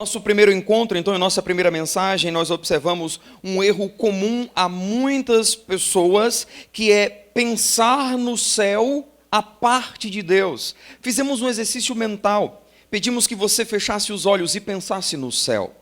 Nosso primeiro encontro, então, em nossa primeira mensagem, nós observamos um erro comum a muitas pessoas, que é pensar no céu a parte de Deus. Fizemos um exercício mental, pedimos que você fechasse os olhos e pensasse no céu.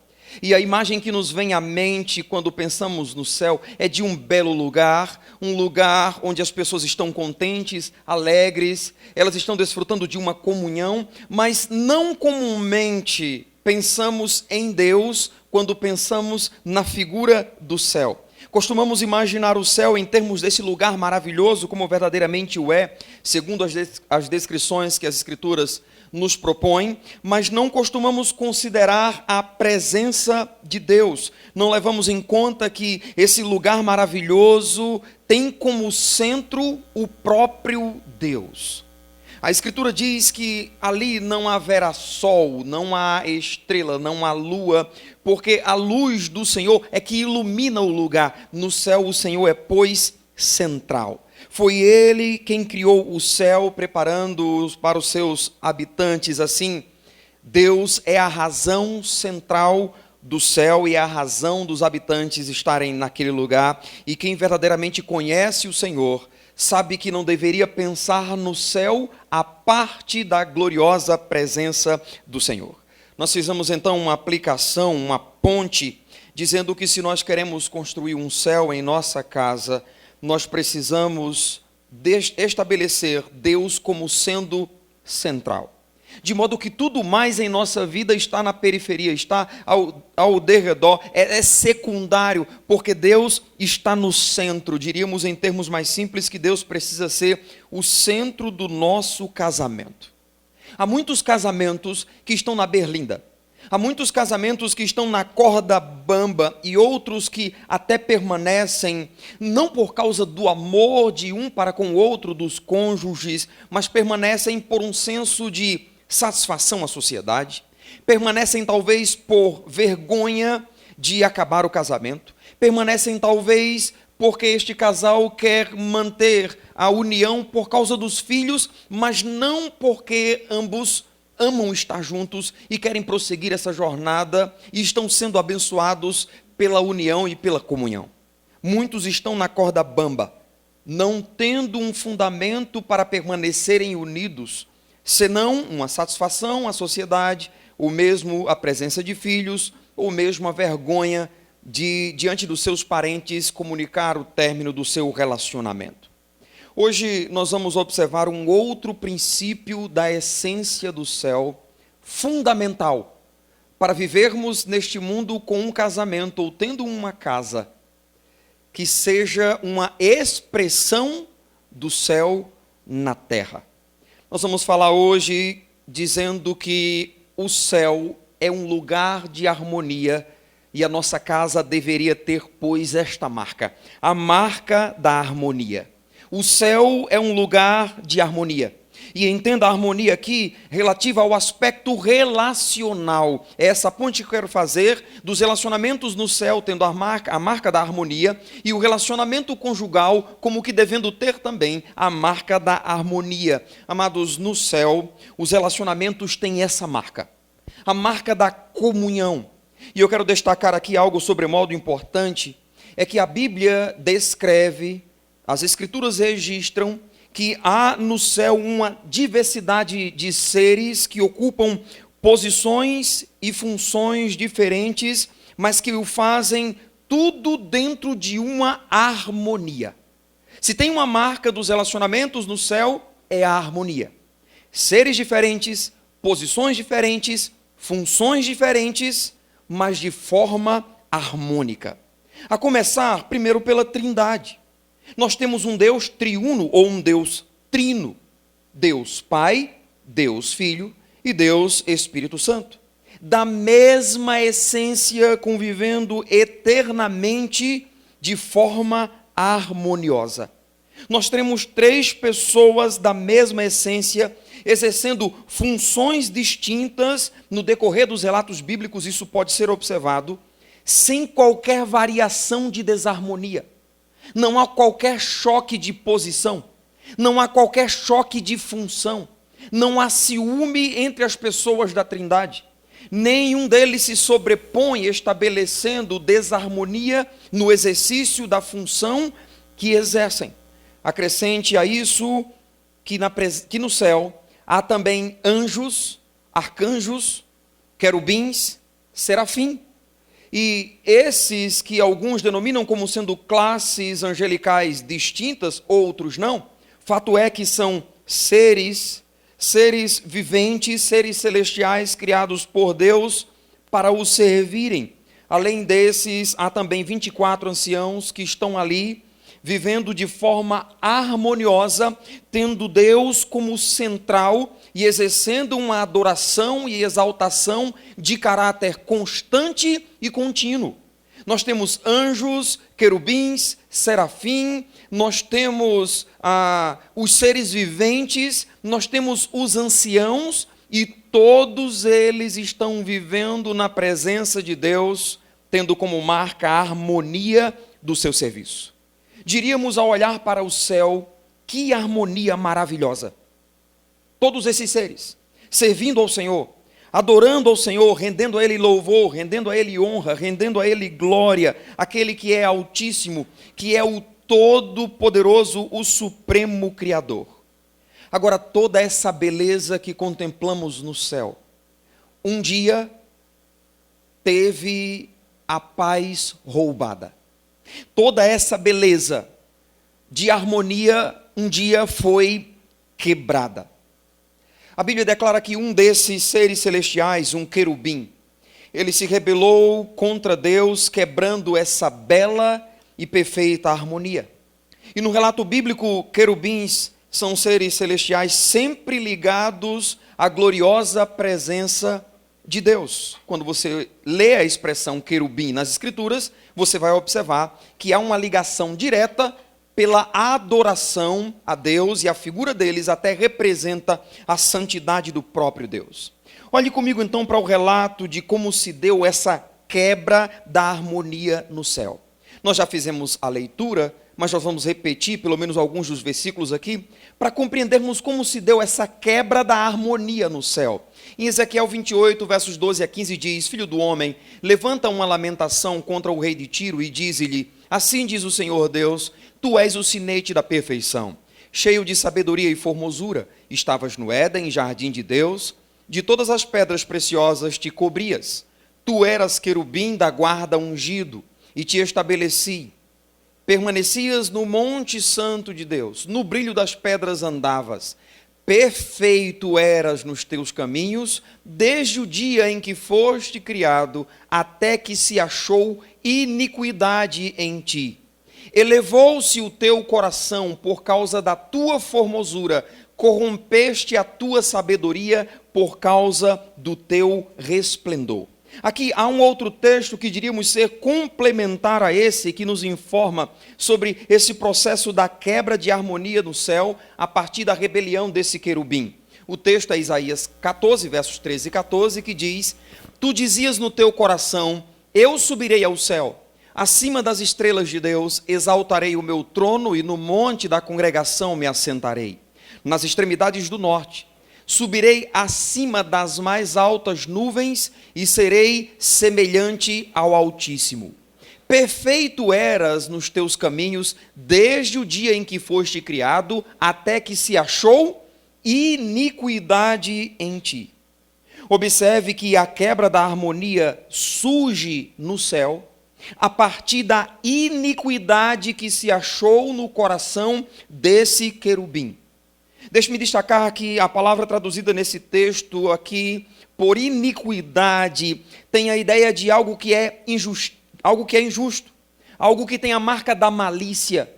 E a imagem que nos vem à mente quando pensamos no céu é de um belo lugar, um lugar onde as pessoas estão contentes, alegres, elas estão desfrutando de uma comunhão, mas não comumente pensamos em Deus quando pensamos na figura do céu. Costumamos imaginar o céu em termos desse lugar maravilhoso, como verdadeiramente o é, segundo as descrições que as Escrituras nos propõem, mas não costumamos considerar a presença de Deus. Não levamos em conta que esse lugar maravilhoso tem como centro o próprio Deus. A Escritura diz que ali não haverá sol, não há estrela, não há lua, porque a luz do Senhor é que ilumina o lugar. No céu o Senhor é, pois, central. Foi Ele quem criou o céu, preparando-os para os seus habitantes. Assim, Deus é a razão central do céu e a razão dos habitantes estarem naquele lugar. E quem verdadeiramente conhece o Senhor sabe que não deveria pensar no céu a parte da gloriosa presença do Senhor. Nós fizemos então uma aplicação, uma ponte, dizendo que se nós queremos construir um céu em nossa casa, nós precisamos estabelecer Deus como sendo central. De modo que tudo mais em nossa vida está na periferia, está ao derredor, é secundário, porque Deus está no centro. Diríamos em termos mais simples que Deus precisa ser o centro do nosso casamento. Há muitos casamentos que estão na berlinda, há muitos casamentos que estão na corda bamba e outros que até permanecem, não por causa do amor de um para com o outro, dos cônjuges, mas permanecem por um senso de satisfação à sociedade, permanecem talvez por vergonha de acabar o casamento, permanecem talvez porque este casal quer manter a união por causa dos filhos, mas não porque ambos amam estar juntos e querem prosseguir essa jornada e estão sendo abençoados pela união e pela comunhão. Muitos estão na corda bamba, não tendo um fundamento para permanecerem unidos, senão uma satisfação à sociedade, ou mesmo a presença de filhos, ou mesmo a vergonha de, diante dos seus parentes, comunicar o término do seu relacionamento. Hoje nós vamos observar um outro princípio da essência do céu, fundamental, para vivermos neste mundo com um casamento, ou tendo uma casa, que seja uma expressão do céu na terra. Nós vamos falar hoje dizendo que o céu é um lugar de harmonia e a nossa casa deveria ter, pois, esta marca, a marca da harmonia. O céu é um lugar de harmonia. E entenda a harmonia aqui relativa ao aspecto relacional. É essa ponte que eu quero fazer dos relacionamentos no céu, tendo a marca da harmonia, e o relacionamento conjugal como que devendo ter também a marca da harmonia. Amados, no céu, os relacionamentos têm essa marca, a marca da comunhão. E eu quero destacar aqui algo sobremodo importante, é que a Bíblia descreve, as Escrituras registram, que há no céu uma diversidade de seres que ocupam posições e funções diferentes, mas que o fazem tudo dentro de uma harmonia. Se tem uma marca dos relacionamentos no céu, é a harmonia. Seres diferentes, posições diferentes, funções diferentes, mas de forma harmônica. A começar, primeiro, pela Trindade. Nós temos um Deus triuno ou um Deus trino. Deus Pai, Deus Filho e Deus Espírito Santo. Da mesma essência, convivendo eternamente de forma harmoniosa. Nós temos três pessoas da mesma essência, exercendo funções distintas no decorrer dos relatos bíblicos, isso pode ser observado, sem qualquer variação de desarmonia. Não há qualquer choque de posição, não há qualquer choque de função, não há ciúme entre as pessoas da Trindade. Nenhum deles se sobrepõe, estabelecendo desarmonia no exercício da função que exercem. Acrescente a isso que no céu há também anjos, arcanjos, querubins, serafim. E esses que alguns denominam como sendo classes angelicais distintas, outros não, fato é que são seres viventes, seres celestiais criados por Deus para o servirem. Além desses, há também 24 anciãos que estão ali, vivendo de forma harmoniosa, tendo Deus como central e exercendo uma adoração e exaltação de caráter constante e contínuo. Nós temos anjos, querubins, serafim, nós temos os seres viventes, nós temos os anciãos, e todos eles estão vivendo na presença de Deus, tendo como marca a harmonia do seu serviço. Diríamos, ao olhar para o céu, que harmonia maravilhosa. Todos esses seres, servindo ao Senhor, adorando ao Senhor, rendendo a Ele louvor, rendendo a Ele honra, rendendo a Ele glória, aquele que é altíssimo, que é o todo-poderoso, o supremo Criador. Agora, toda essa beleza que contemplamos no céu, um dia teve a paz roubada. Toda essa beleza de harmonia um dia foi quebrada. A Bíblia declara que um desses seres celestiais, um querubim, ele se rebelou contra Deus, quebrando essa bela e perfeita harmonia. E no relato bíblico, querubins são seres celestiais sempre ligados à gloriosa presença de Deus. Quando você lê a expressão querubim nas Escrituras, você vai observar que há uma ligação direta pela adoração a Deus, e a figura deles até representa a santidade do próprio Deus. Olhe comigo então para o relato de como se deu essa quebra da harmonia no céu. Nós já fizemos a leitura, mas nós vamos repetir pelo menos alguns dos versículos aqui, para compreendermos como se deu essa quebra da harmonia no céu. Em Ezequiel 28, versos 12 a 15 diz: Filho do homem, levanta uma lamentação contra o rei de Tiro e dize-lhe: assim diz o Senhor Deus, tu és o sinete da perfeição, cheio de sabedoria e formosura, estavas no Éden, jardim de Deus, de todas as pedras preciosas te cobrias, tu eras querubim da guarda ungido, e te estabeleci. Permanecias no monte santo de Deus, no brilho das pedras andavas, perfeito eras nos teus caminhos, desde o dia em que foste criado, até que se achou iniquidade em ti. Elevou-se o teu coração por causa da tua formosura, corrompeste a tua sabedoria por causa do teu resplendor. Aqui há um outro texto que diríamos ser complementar a esse, que nos informa sobre esse processo da quebra de harmonia no céu a partir da rebelião desse querubim. O texto é Isaías 14, versos 13 e 14, que diz: tu dizias no teu coração, eu subirei ao céu, acima das estrelas de Deus, exaltarei o meu trono e no monte da congregação me assentarei. Nas extremidades do norte, subirei acima das mais altas nuvens e serei semelhante ao Altíssimo. Perfeito eras nos teus caminhos, desde o dia em que foste criado, até que se achou iniquidade em ti. Observe que a quebra da harmonia surge no céu a partir da iniquidade que se achou no coração desse querubim. Deixe-me destacar que a palavra traduzida nesse texto aqui, por iniquidade, tem a ideia de algo que é injusto, algo que tem a marca da malícia,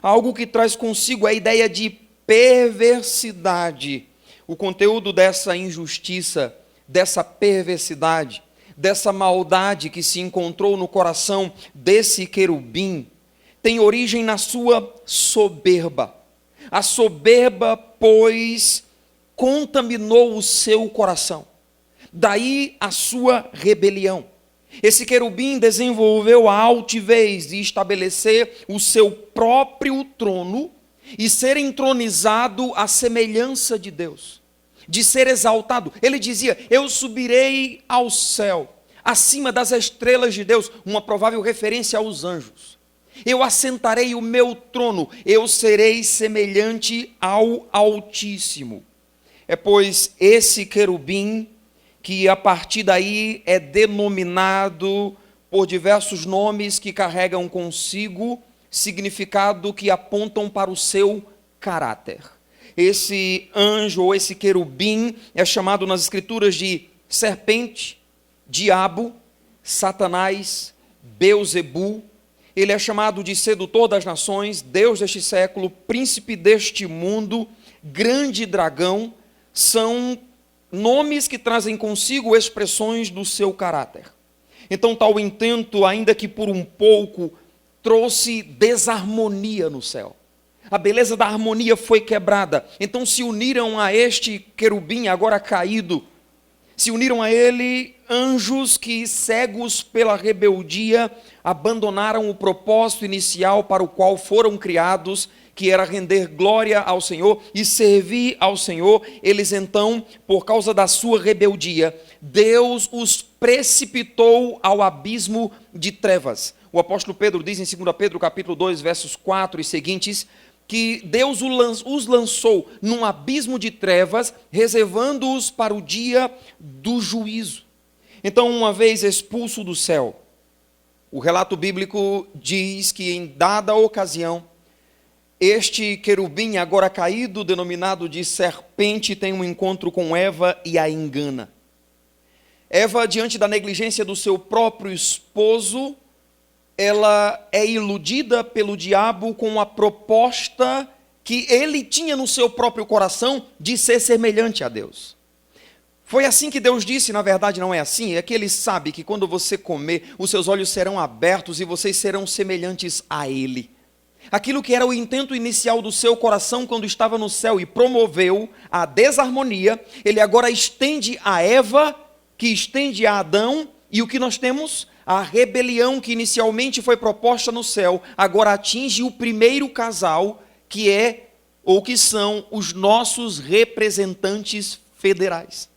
algo que traz consigo a ideia de perversidade. O conteúdo dessa injustiça, dessa perversidade, dessa maldade que se encontrou no coração desse querubim, tem origem na sua soberba. A soberba, pois, contaminou o seu coração. Daí a sua rebelião. Esse querubim desenvolveu a altivez de estabelecer o seu próprio trono e ser entronizado à semelhança de Deus. de ser exaltado. Ele dizia: eu subirei ao céu, acima das estrelas de Deus, uma provável referência aos anjos. Eu assentarei o meu trono, eu serei semelhante ao Altíssimo. É pois esse querubim que a partir daí é denominado por diversos nomes que carregam consigo significado que apontam para o seu caráter. Esse anjo ou esse querubim é chamado nas escrituras de serpente, diabo, Satanás, Beuzebu. Ele é chamado de sedutor das nações, Deus deste século, príncipe deste mundo, grande dragão. São nomes que trazem consigo expressões do seu caráter. Então, tal intento, ainda que por um pouco, trouxe desarmonia no céu. A beleza da harmonia foi quebrada. Então se uniram a este querubim agora caído, se uniram a ele anjos que, cegos pela rebeldia, abandonaram o propósito inicial para o qual foram criados, que era render glória ao Senhor e servir ao Senhor. Eles então, por causa da sua rebeldia, Deus os precipitou ao abismo de trevas. O apóstolo Pedro diz em 2 Pedro capítulo 2, versos 4 e seguintes, que Deus os lançou num abismo de trevas, reservando-os para o dia do juízo. Então, uma vez expulso do céu, o relato bíblico diz que em dada ocasião, este querubim agora caído, denominado de serpente, tem um encontro com Eva e a engana. Eva, diante da negligência do seu próprio esposo, ela é iludida pelo diabo com a proposta que ele tinha no seu próprio coração de ser semelhante a Deus. Foi assim que Deus disse, na verdade não é assim, é que ele sabe que quando você comer, os seus olhos serão abertos e vocês serão semelhantes a ele. Aquilo que era o intento inicial do seu coração quando estava no céu e promoveu a desarmonia, ele agora estende a Eva, que estende a Adão, e o que nós temos? A rebelião que inicialmente foi proposta no céu, agora atinge o primeiro casal, que é, ou que são, os nossos representantes federais.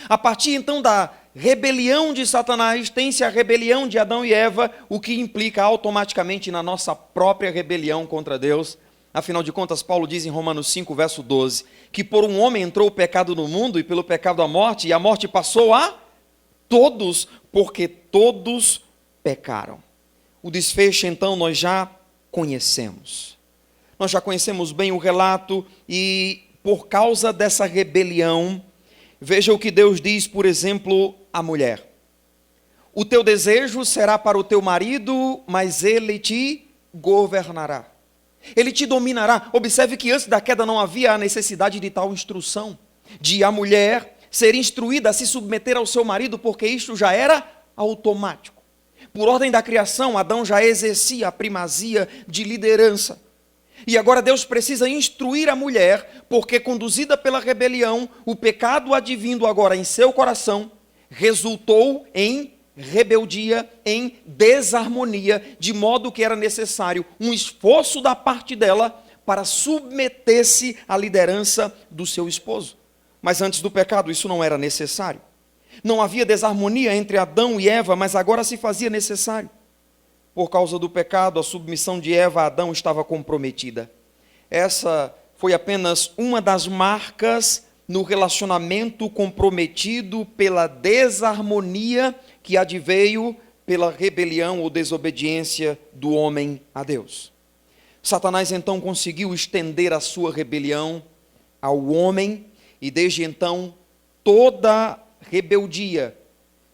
A partir então da rebelião de Satanás, tem-se a rebelião de Adão e Eva, o que implica automaticamente na nossa própria rebelião contra Deus. Afinal de contas, Paulo diz em Romanos 5, verso 12, que por um homem entrou o pecado no mundo, e pelo pecado a morte, e a morte passou a todos, porque todos pecaram. O desfecho, então, nós já conhecemos. Nós já conhecemos bem o relato, e por causa dessa rebelião, veja o que Deus diz, por exemplo, à mulher. O teu desejo será para o teu marido, mas ele te governará. Ele te dominará. Observe que antes da queda não havia a necessidade de tal instrução, de a mulher ser instruída a se submeter ao seu marido, porque isto já era automático. Por ordem da criação, Adão já exercia a primazia de liderança. E agora Deus precisa instruir a mulher, porque conduzida pela rebelião, o pecado advindo agora em seu coração, resultou em rebeldia, em desarmonia, de modo que era necessário um esforço da parte dela para submeter-se à liderança do seu esposo. Mas antes do pecado isso não era necessário. Não havia desarmonia entre Adão e Eva, mas agora se fazia necessário. Por causa do pecado, a submissão de Eva a Adão estava comprometida. Essa foi apenas uma das marcas no relacionamento comprometido pela desarmonia que adveio pela rebelião ou desobediência do homem a Deus. Satanás então conseguiu estender a sua rebelião ao homem, e desde então toda rebeldia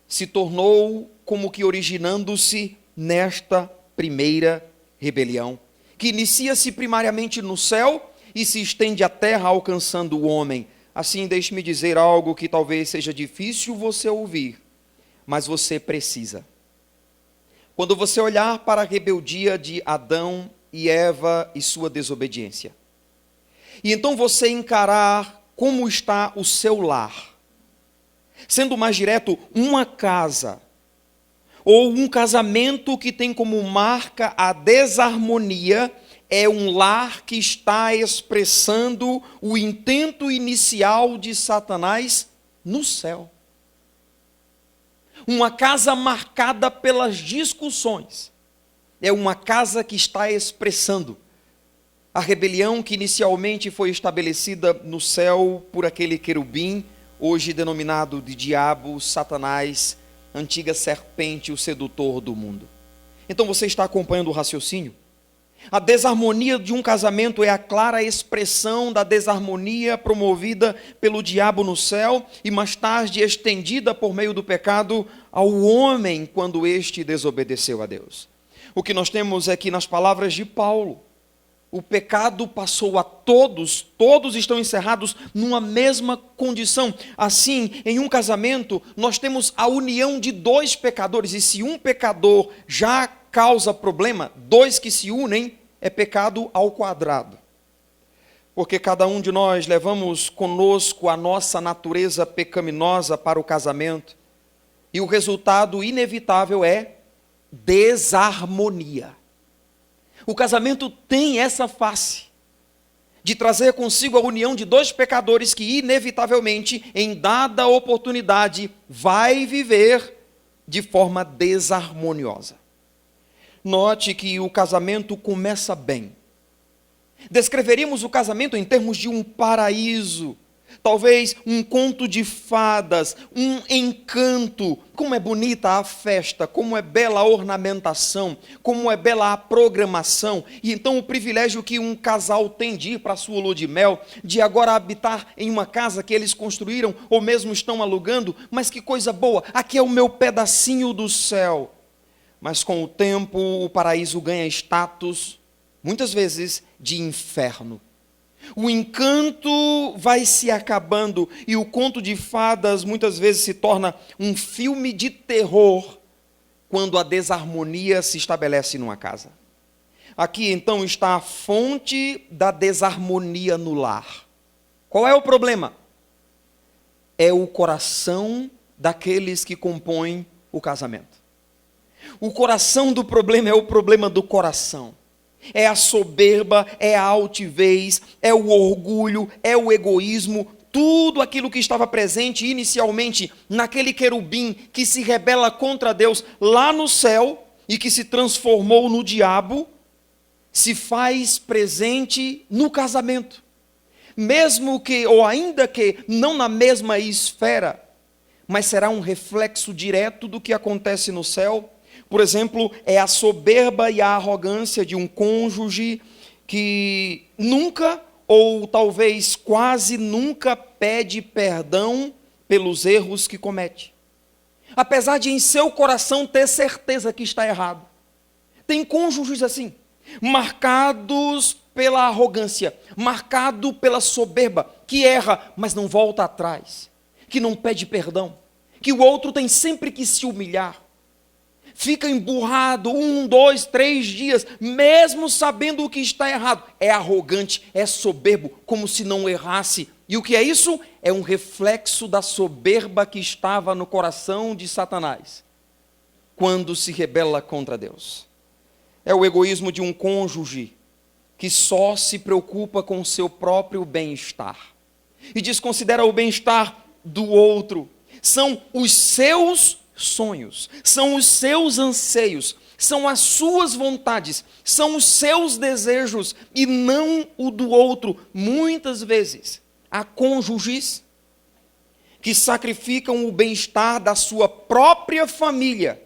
se tornou como que originando-se nesta primeira rebelião, que inicia-se primariamente no céu e se estende à terra, alcançando o homem. Assim, deixe-me dizer algo que talvez seja difícil você ouvir, mas você precisa. Quando você olhar para a rebeldia de Adão e Eva e sua desobediência, e então você encarar como está o seu lar, sendo mais direto, uma casa, ou um casamento que tem como marca a desarmonia é um lar que está expressando o intento inicial de Satanás no céu. Uma casa marcada pelas discussões. É uma casa que está expressando a rebelião que inicialmente foi estabelecida no céu por aquele querubim, hoje denominado de diabo, Satanás, antiga serpente, o sedutor do mundo. Então você está acompanhando o raciocínio? A desarmonia de um casamento é a clara expressão da desarmonia promovida pelo diabo no céu e mais tarde estendida por meio do pecado ao homem quando este desobedeceu a Deus. O que nós temos é que nas palavras de Paulo, o pecado passou a todos, todos estão encerrados numa mesma condição. Assim, em um casamento, nós temos a união de dois pecadores, e se um pecador já causa problema, dois que se unem, é pecado ao quadrado. Porque cada um de nós levamos conosco a nossa natureza pecaminosa para o casamento, e o resultado inevitável é desarmonia. O casamento tem essa face de trazer consigo a união de dois pecadores que inevitavelmente, em dada oportunidade, vai viver de forma desarmoniosa. Note que o casamento começa bem. Descreveríamos o casamento em termos de um paraíso, talvez um conto de fadas, um encanto. Como é bonita a festa, como é bela a ornamentação, como é bela a programação. E então o privilégio que um casal tem de ir para a sua lua de mel, de agora habitar em uma casa que eles construíram ou mesmo estão alugando. Mas que coisa boa, aqui é o meu pedacinho do céu. Mas com o tempo o paraíso ganha status, muitas vezes, de inferno. O encanto vai se acabando e o conto de fadas muitas vezes se torna um filme de terror quando a desarmonia se estabelece numa casa. Aqui então está a fonte da desarmonia no lar. Qual é o problema? É o coração daqueles que compõem o casamento. O coração do problema é o problema do coração. É a soberba, é a altivez, é o orgulho, é o egoísmo, tudo aquilo que estava presente inicialmente naquele querubim que se rebela contra Deus lá no céu e que se transformou no diabo, se faz presente no casamento. Mesmo que, ou ainda que, não na mesma esfera, mas será um reflexo direto do que acontece no céu. Por exemplo, é a soberba e a arrogância de um cônjuge que nunca, ou talvez quase nunca, pede perdão pelos erros que comete. Apesar de em seu coração ter certeza que está errado. Tem cônjuges assim, marcados pela arrogância, marcado pela soberba, que erra, mas não volta atrás, que não pede perdão, que o outro tem sempre que se humilhar. Fica emburrado 1, 2, 3 dias, mesmo sabendo o que está errado. É arrogante, é soberbo, como se não errasse. E o que é isso? É um reflexo da soberba que estava no coração de Satanás, quando se rebela contra Deus. É o egoísmo de um cônjuge que só se preocupa com o seu próprio bem-estar e desconsidera o bem-estar do outro. São os seus sonhos, são os seus anseios, são as suas vontades, são os seus desejos e não o do outro. Muitas vezes há cônjuges que sacrificam o bem-estar da sua própria família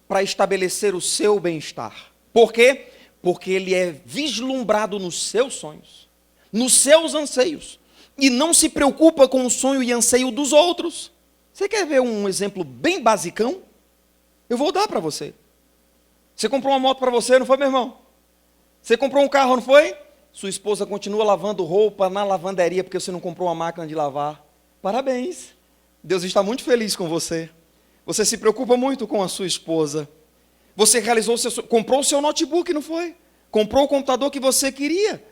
para estabelecer o seu bem-estar. Por quê? Porque ele é vislumbrado nos seus sonhos, nos seus anseios, e não se preocupa com o sonho e anseio dos outros. Você quer ver um exemplo bem basicão? Eu vou dar para você. Você comprou uma moto para você, não foi, meu irmão? Você comprou um carro, não foi? Sua esposa continua lavando roupa na lavanderia porque você não comprou uma máquina de lavar. Parabéns. Deus está muito feliz com você. Você se preocupa muito com a sua esposa. Você comprou o seu notebook, não foi? Comprou o computador que você queria.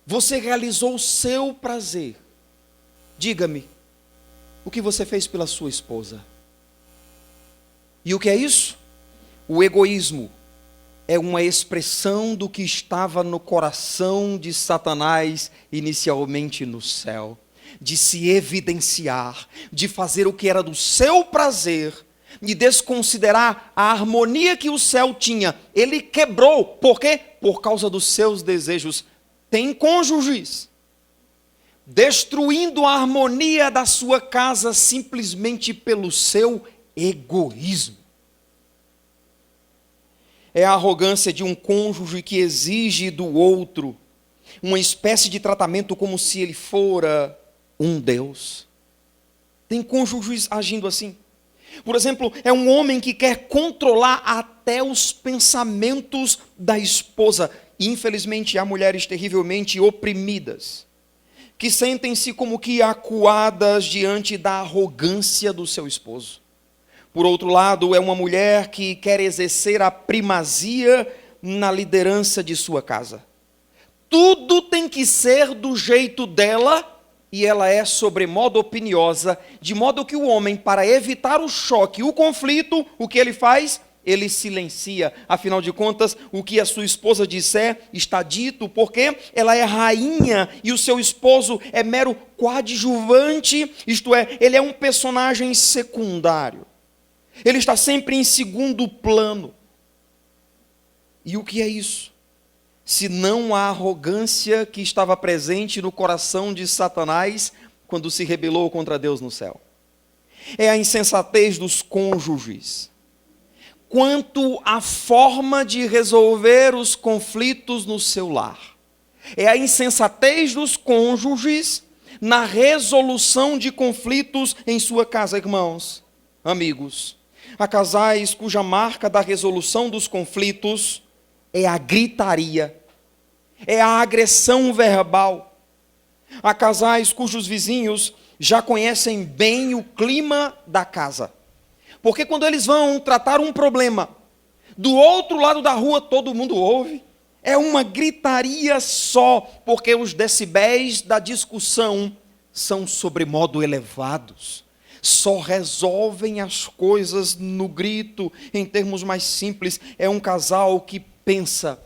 Você realizou o seu prazer. Diga-me, o que você fez pela sua esposa? E o que é isso? O egoísmo é uma expressão do que estava no coração de Satanás inicialmente no céu, de se evidenciar, de fazer o que era do seu prazer, de desconsiderar a harmonia que o céu tinha. Ele quebrou, por quê? Por causa dos seus desejos. Tem cônjuges destruindo a harmonia da sua casa simplesmente pelo seu egoísmo. É a arrogância de um cônjuge que exige do outro uma espécie de tratamento como se ele fora um Deus. Tem cônjuges agindo assim. Por exemplo, é um homem que quer controlar até os pensamentos da esposa. Infelizmente, há mulheres terrivelmente oprimidas, que sentem-se como que acuadas diante da arrogância do seu esposo. Por outro lado, é uma mulher que quer exercer a primazia na liderança de sua casa. Tudo tem que ser do jeito dela, e ela é sobremodo opiniosa, de modo que o homem, para evitar o choque, o conflito, o que ele faz? Ele silencia. Afinal de contas, o que a sua esposa disser está dito, porque ela é rainha e o seu esposo é mero coadjuvante, isto é, ele é um personagem secundário. Ele está sempre em segundo plano. E o que é isso? Se não a arrogância que estava presente no coração de Satanás quando se rebelou contra Deus no céu. É a insensatez dos cônjuges quanto à forma de resolver os conflitos no seu lar. É a insensatez dos cônjuges na resolução de conflitos em sua casa, irmãos, amigos. Há casais cuja marca da resolução dos conflitos é a gritaria, é a agressão verbal. Há casais cujos vizinhos já conhecem bem o clima da casa. Porque quando eles vão tratar um problema, do outro lado da rua todo mundo ouve. É uma gritaria só, porque os decibéis da discussão são sobremodo elevados. Só resolvem as coisas no grito. Em termos mais simples, é um casal que pensa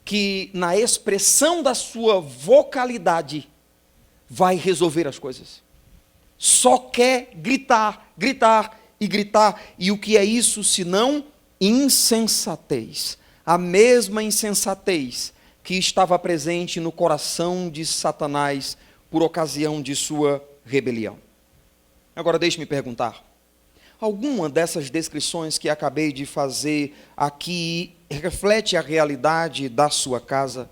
que na expressão da sua vocalidade vai resolver as coisas. Só quer gritar, gritar e gritar. E o que é isso senão insensatez? A mesma insensatez que estava presente no coração de Satanás por ocasião de sua rebelião. Agora deixe-me perguntar, alguma dessas descrições que acabei de fazer aqui reflete a realidade da sua casa?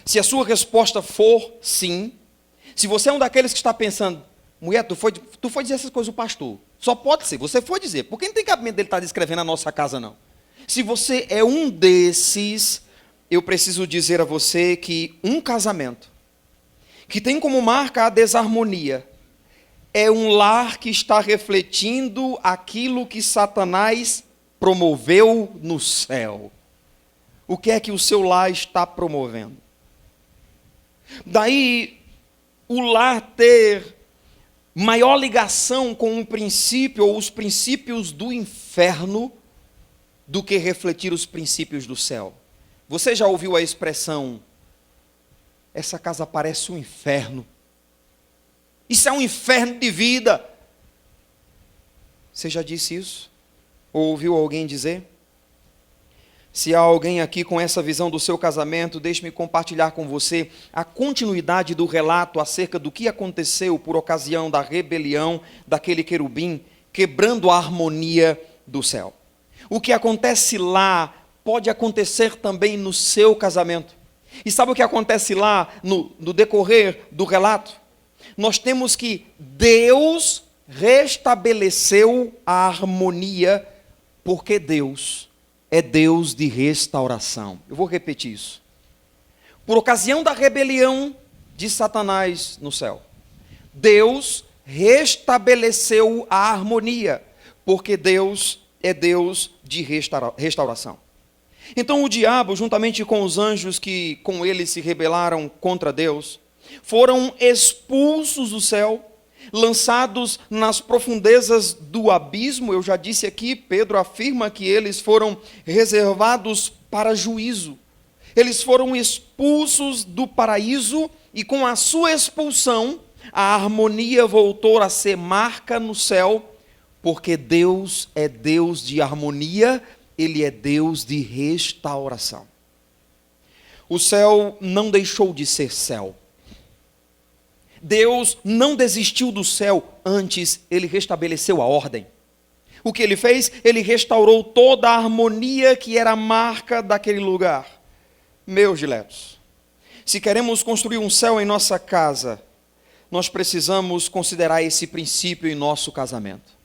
Se a sua resposta for sim, se você é um daqueles que está pensando, mulher, tu foi dizer essas coisas ao pastor, só pode ser, você foi dizer, porque não tem cabimento dele estar descrevendo a nossa casa não. Se você é um desses, eu preciso dizer a você que um casamento que tem como marca a desarmonia é um lar que está refletindo aquilo que Satanás promoveu no céu. O que é que o seu lar está promovendo? Daí, o lar ter maior ligação com um princípio ou os princípios do inferno do que refletir os princípios do céu. Você já ouviu a expressão, essa casa parece um inferno? Isso é um inferno de vida. Você já disse isso? Ou ouviu alguém dizer? Se há alguém aqui com essa visão do seu casamento, deixe-me compartilhar com você a continuidade do relato acerca do que aconteceu por ocasião da rebelião daquele querubim, quebrando a harmonia do céu. O que acontece lá pode acontecer também no seu casamento. E sabe o que acontece lá no decorrer do relato? Nós temos que Deus restabeleceu a harmonia, porque Deus é Deus de restauração. Eu vou repetir isso. Por ocasião da rebelião de Satanás no céu, Deus restabeleceu a harmonia, porque Deus é Deus de restauração. Então o diabo, juntamente com os anjos que com ele se rebelaram contra Deus, foram expulsos do céu, lançados nas profundezas do abismo. Eu já disse aqui, Pedro afirma que eles foram reservados para juízo. Eles foram expulsos do paraíso e com a sua expulsão, a harmonia voltou a ser marca no céu, porque Deus é Deus de harmonia, Ele é Deus de restauração. O céu não deixou de ser céu. Deus não desistiu do céu, antes Ele restabeleceu a ordem. O que Ele fez? Ele restaurou toda a harmonia que era a marca daquele lugar. Meus diletos, se queremos construir um céu em nossa casa, nós precisamos considerar esse princípio em nosso casamento.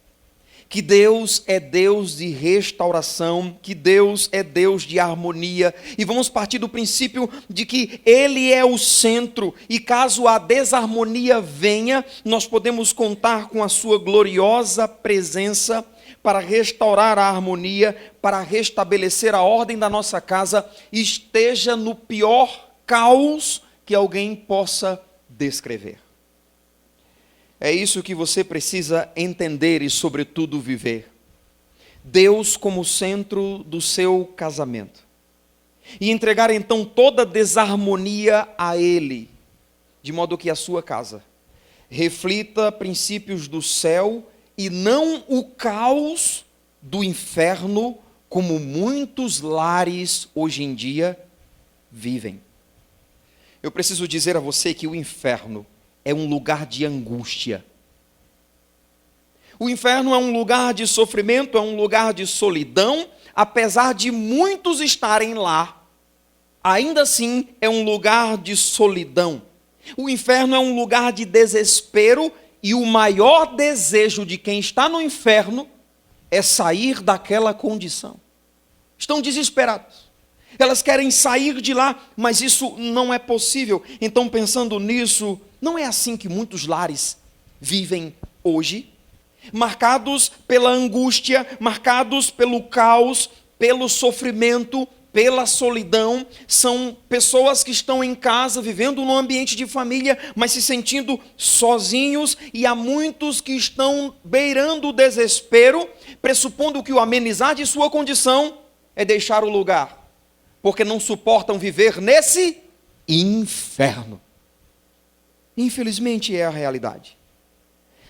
Que Deus é Deus de restauração, que Deus é Deus de harmonia, e vamos partir do princípio de que Ele é o centro, e caso a desarmonia venha, nós podemos contar com a sua gloriosa presença para restaurar a harmonia, para restabelecer a ordem da nossa casa, esteja no pior caos que alguém possa descrever. É isso que você precisa entender e, sobretudo, viver. Deus como centro do seu casamento. E entregar, então, toda desarmonia a Ele, de modo que a sua casa reflita princípios do céu e não o caos do inferno, como muitos lares hoje em dia vivem. Eu preciso dizer a você que o inferno é um lugar de angústia. O inferno é um lugar de sofrimento, é um lugar de solidão, apesar de muitos estarem lá, ainda assim é um lugar de solidão. O inferno é um lugar de desespero, e o maior desejo de quem está no inferno é sair daquela condição. Estão desesperados. Elas querem sair de lá, mas isso não é possível. Então, pensando nisso, não é assim que muitos lares vivem hoje? Marcados pela angústia, marcados pelo caos, pelo sofrimento, pela solidão. São pessoas que estão em casa, vivendo num ambiente de família, mas se sentindo sozinhos, e há muitos que estão beirando o desespero, pressupondo que o amenizar de sua condição é deixar o lugar, porque não suportam viver nesse inferno. Infelizmente é a realidade.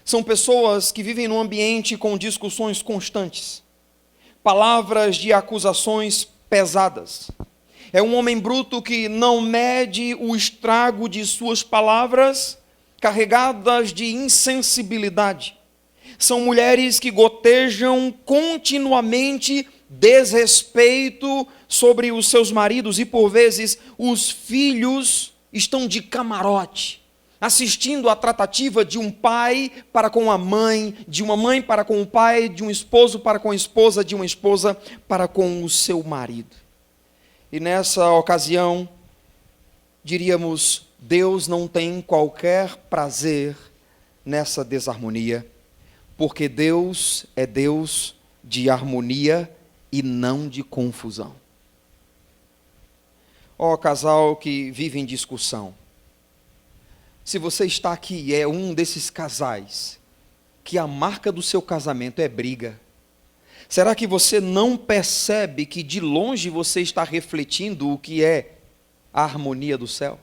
São pessoas que vivem num ambiente com discussões constantes, palavras de acusações pesadas. É um homem bruto que não mede o estrago de suas palavras, carregadas de insensibilidade. São mulheres que gotejam continuamente desrespeito sobre os seus maridos, e por vezes os filhos estão de camarote, assistindo à tratativa de um pai para com a mãe, de uma mãe para com o pai, de um esposo para com a esposa, de uma esposa para com o seu marido. E nessa ocasião, diríamos, Deus não tem qualquer prazer nessa desarmonia, porque Deus é Deus de harmonia e não de confusão. Ó casal que vive em discussão, se você está aqui e é um desses casais que a marca do seu casamento é briga, será que você não percebe que de longe você está refletindo o que é a harmonia do céu?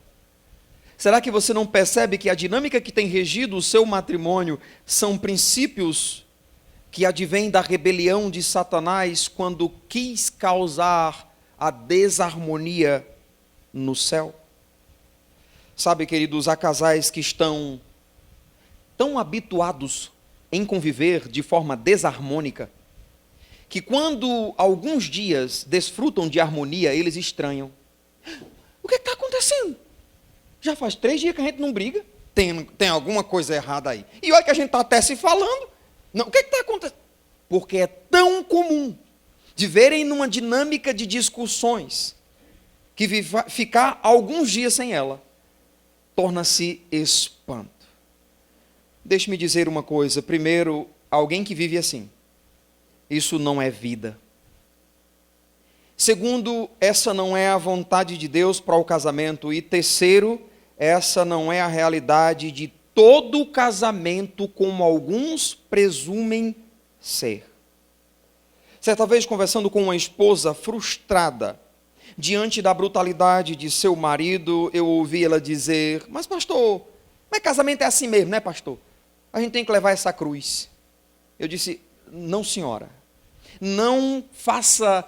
Será que você não percebe que a dinâmica que tem regido o seu matrimônio são princípios que advêm da rebelião de Satanás quando quis causar a desarmonia no céu? Sabe, queridos, há casais que estão tão habituados em conviver de forma desarmônica, que quando alguns dias desfrutam de harmonia, eles estranham. O que está acontecendo? Já faz 3 dias que a gente não briga. Tem alguma coisa errada aí. E olha que a gente está até se falando. Não, o que está acontecendo? Porque é tão comum de verem numa dinâmica de discussões, que ficar alguns dias sem ela torna-se espanto. Deixe-me dizer uma coisa. Primeiro, alguém que vive assim, isso não é vida. Segundo, essa não é a vontade de Deus para o casamento. E terceiro, essa não é a realidade de todo casamento como alguns presumem ser. Certa vez, conversando com uma esposa frustrada, diante da brutalidade de seu marido, eu ouvi ela dizer: mas pastor, mas casamento é assim mesmo, né pastor? A gente tem que levar essa cruz. Eu disse: não senhora, não faça,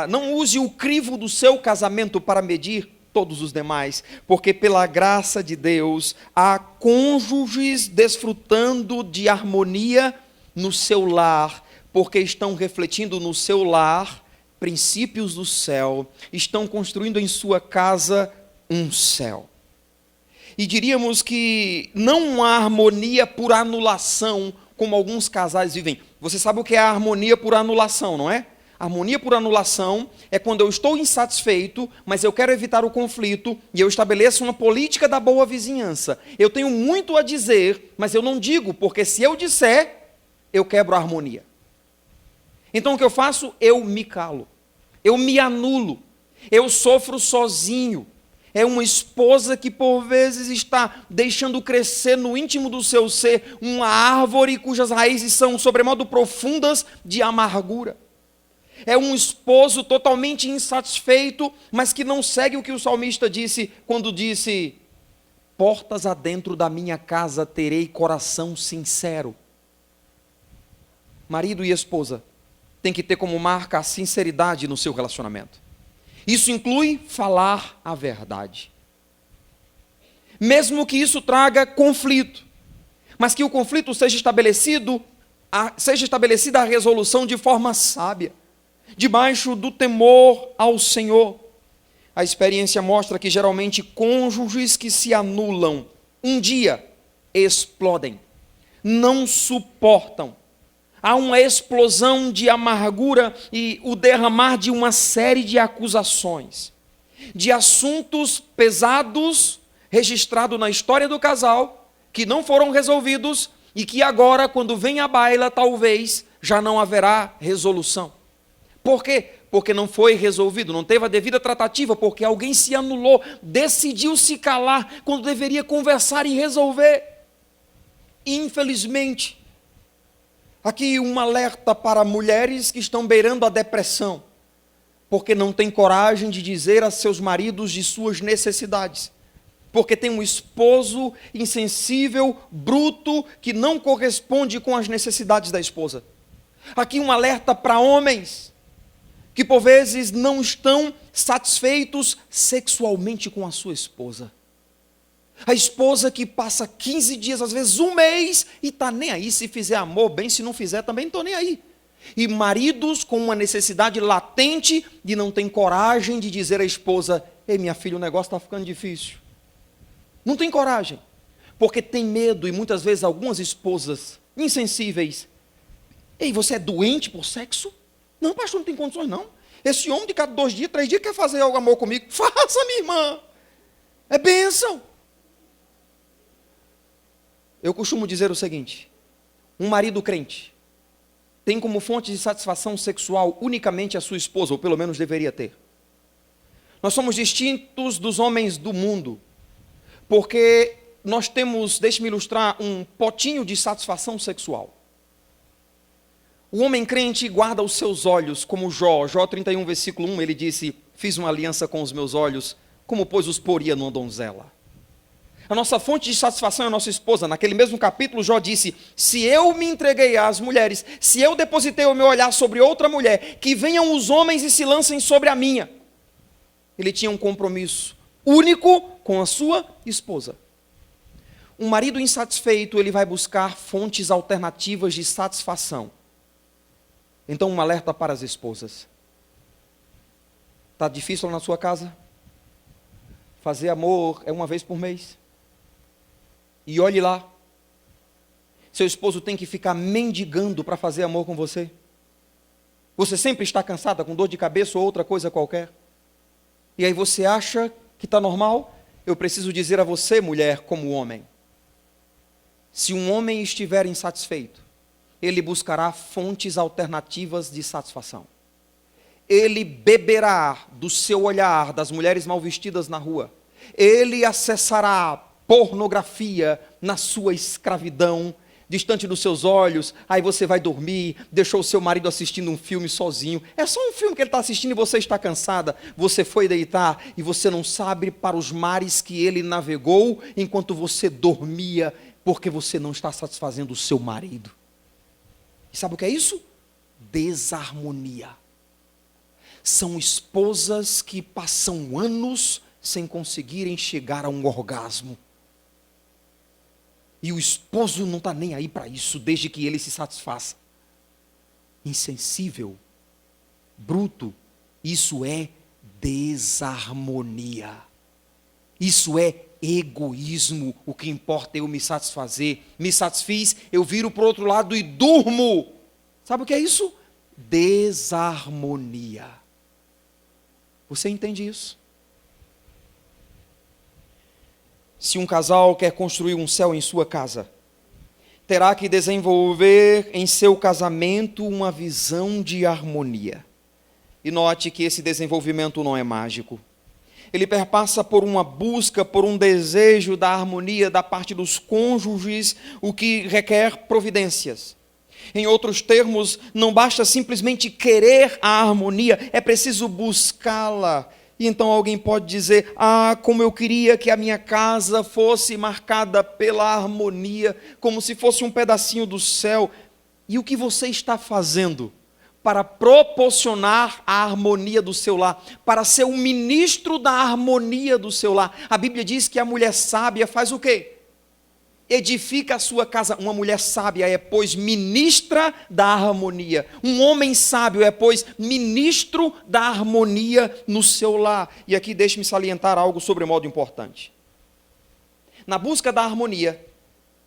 não use o crivo do seu casamento para medir todos os demais, porque pela graça de Deus, há cônjuges desfrutando de harmonia no seu lar, porque estão refletindo no seu lar princípios do céu, estão construindo em sua casa um céu. E diríamos que não há harmonia por anulação, como alguns casais vivem. Você sabe o que é a harmonia por anulação, não é? Harmonia por anulação é quando eu estou insatisfeito, mas eu quero evitar o conflito, e eu estabeleço uma política da boa vizinhança. Eu tenho muito a dizer, mas eu não digo, porque se eu disser, eu quebro a harmonia. Então o que eu faço? Eu me calo, eu me anulo, eu sofro sozinho. É uma esposa que por vezes está deixando crescer no íntimo do seu ser uma árvore cujas raízes são sobremodo profundas de amargura. É um esposo totalmente insatisfeito, mas que não segue o que o salmista disse quando disse: portas adentro da minha casa terei coração sincero. Marido e esposa tem que ter como marca a sinceridade no seu relacionamento. Isso inclui falar a verdade. Mesmo que isso traga conflito, mas que o conflito seja estabelecida a resolução de forma sábia, debaixo do temor ao Senhor. A experiência mostra que geralmente cônjuges que se anulam um dia explodem, não suportam. Há uma explosão de amargura e o derramar de uma série de acusações, de assuntos pesados registrados na história do casal, que não foram resolvidos e que agora, quando vem à baila, talvez já não haverá resolução. Por quê? Porque não foi resolvido, não teve a devida tratativa, porque alguém se anulou, decidiu se calar, quando deveria conversar e resolver. Infelizmente, aqui um alerta para mulheres que estão beirando a depressão, porque não têm coragem de dizer a seus maridos de suas necessidades, porque tem um esposo insensível, bruto, que não corresponde com as necessidades da esposa. Aqui um alerta para homens, que por vezes não estão satisfeitos sexualmente com a sua esposa. A esposa que passa 15 dias, às vezes um mês, e está nem aí, se fizer amor bem, se não fizer também não estou nem aí. E maridos com uma necessidade latente de não ter coragem de dizer à esposa: ei minha filha, o negócio está ficando difícil. Não tem coragem, porque tem medo, e muitas vezes algumas esposas insensíveis: ei, você é doente por sexo? Não, pastor, não tem condições não. Esse homem de cada 2 dias, 3 dias quer fazer algo amor comigo. Faça, minha irmã. É bênção. Eu costumo dizer o seguinte: um marido crente tem como fonte de satisfação sexual unicamente a sua esposa, ou pelo menos deveria ter. Nós somos distintos dos homens do mundo, porque nós temos, deixe-me ilustrar, um potinho de satisfação sexual. O homem crente guarda os seus olhos, como Jó 31, versículo 1, ele disse: fiz uma aliança com os meus olhos, como pois os poria numa donzela. A nossa fonte de satisfação é a nossa esposa. Naquele mesmo capítulo, Jó disse: se eu me entreguei às mulheres, se eu depositei o meu olhar sobre outra mulher, que venham os homens e se lancem sobre a minha. Ele tinha um compromisso único com a sua esposa. Um marido insatisfeito, ele vai buscar fontes alternativas de satisfação. Então, um alerta para as esposas. Está difícil na sua casa? Fazer amor é uma vez por mês. E olhe lá. Seu esposo tem que ficar mendigando para fazer amor com você. Você sempre está cansada, com dor de cabeça ou outra coisa qualquer. E aí você acha que está normal? Eu preciso dizer a você, mulher, como homem. Se um homem estiver insatisfeito, ele buscará fontes alternativas de satisfação. Ele beberá do seu olhar das mulheres mal vestidas na rua. Ele acessará pornografia na sua escravidão, distante dos seus olhos, aí você vai dormir, deixou o seu marido assistindo um filme sozinho, é só um filme que ele está assistindo e você está cansada, você foi deitar e você não sabe para os mares que ele navegou enquanto você dormia, porque você não está satisfazendo o seu marido. E sabe o que é isso? Desarmonia. São esposas que passam anos sem conseguirem chegar a um orgasmo. E o esposo não está nem aí para isso, desde que ele se satisfaça. Insensível, bruto, isso é desarmonia. Isso é egoísmo. O que importa é eu me satisfazer. Me satisfiz, eu viro para o outro lado e durmo. Sabe o que é isso? Desarmonia. Você entende isso? Se um casal quer construir um céu em sua casa, terá que desenvolver em seu casamento uma visão de harmonia. E note que esse desenvolvimento não é mágico. Ele perpassa por uma busca, por um desejo da harmonia da parte dos cônjuges, o que requer providências. Em outros termos, não basta simplesmente querer a harmonia, é preciso buscá-la. E então alguém pode dizer, como eu queria que a minha casa fosse marcada pela harmonia, como se fosse um pedacinho do céu. E o que você está fazendo para proporcionar a harmonia do seu lar, para ser um ministro da harmonia do seu lar? A Bíblia diz que a mulher sábia faz o quê? Edifica a sua casa. Uma mulher sábia é, pois, ministra da harmonia. Um homem sábio é, pois, ministro da harmonia no seu lar. E aqui deixe-me salientar algo sobremodo importante. Na busca da harmonia,